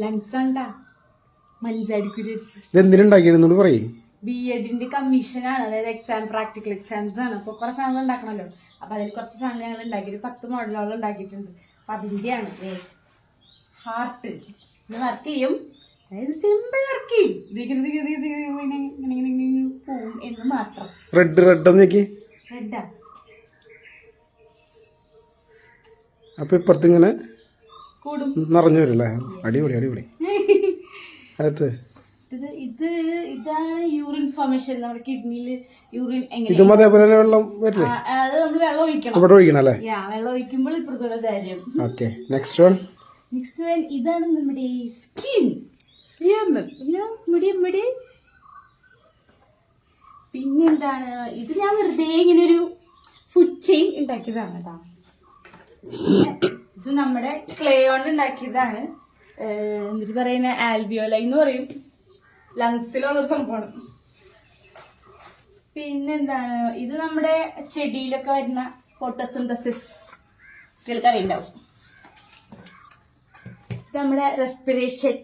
Lungs ഉണ്ടാ മഞ്ചാടിക്കുരി വെച്ച്. ഇതെന്തിനുണ്ടാക്കിയെന്നോട് പറയേ. B.Ed കമ്മീഷനാണ്, അതായത് എക്സാം പ്രാക്ടിക്കൽ എക്സാംസ് ആണ്. അപ്പൊ കുറെ സാധനങ്ങൾ ഉണ്ടാക്കണല്ലോ. അപ്പൊ അതിൽ കുറച്ച് സാധനങ്ങൾ ഞങ്ങൾ ഉണ്ടാക്കി, ഒരു 10 മോഡലുകൾ ഉണ്ടാക്കിയിട്ടുണ്ട്. അപ്പൊ അതിന്റെയാണ് ഹാർട്ട്. ഇത് വർക്ക് ചെയ്യും, അതായത് സിമ്പിൾ വർക്ക് ചെയ്യും, പോവും എന്ന് മാത്രം. റെഡ് റെഡാ അപ്പൊ ഇപ്പുറത്ത് ഇങ്ങനെ കൂടും, നിറഞ്ഞു വരില്ലേ. അടിപൊളി അടിപൊളി. അടുത്ത് ഇതാണ് യൂറിൻ ഫോർമേഷൻ. നമ്മുടെ കിഡ്നിയിൽ യൂറിൻ ഇതും അതേപോലെ തന്നെ വെള്ളം വരില്ലേ. അത് നമ്മൾ വെള്ളം ഒഴിക്കണം, ഇവിടെ ഒഴിക്കണം അല്ലേ. വെള്ളം ഒഴിക്കുമ്പോൾ ഇപ്പുറത്തൂടെ തരും. Okay, next one. ഇതാണ് നമ്മുടെ സ്കിൻ. പിന്നെന്താണ്, ഇത് ഞാൻ വെറുതെ ഇങ്ങനെ ഒരു ഫുഡ് ചെയിൻ ഉണ്ടാക്കിയതാണ് കേട്ടോ. ഇത് നമ്മുടെ ക്ലേ കൊണ്ട് ഉണ്ടാക്കിയതാണ്. എന്നിട്ട് പറയുന്ന ആൽവിയോലൈ എന്ന് പറയും, ലങ്സിലുള്ളൊരു സംഭവമാണ്. പിന്നെന്താണ്, ഇത് നമ്മുടെ ചെടിയിലൊക്കെ വരുന്ന ഫോട്ടോസിന്തസിസ് കേൾക്കറിയുണ്ടാവും. ഇത് നമ്മുടെ റെസ്പിറേഷൻ,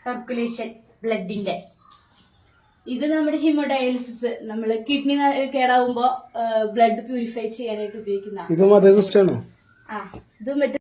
സർക്കുലേഷൻ ബ്ലഡിന്റെ. ഇത് നമ്മുടെ ഹിമോഡയാലിസിസ്, നമ്മള് കിഡ്നി കേടാവുമ്പോ ബ്ലഡ് പ്യൂരിഫൈ ചെയ്യാനായിട്ട് ഉപയോഗിക്കുന്ന. ഇതും അതേ സിസ്റ്റം ആണോ? ഇതും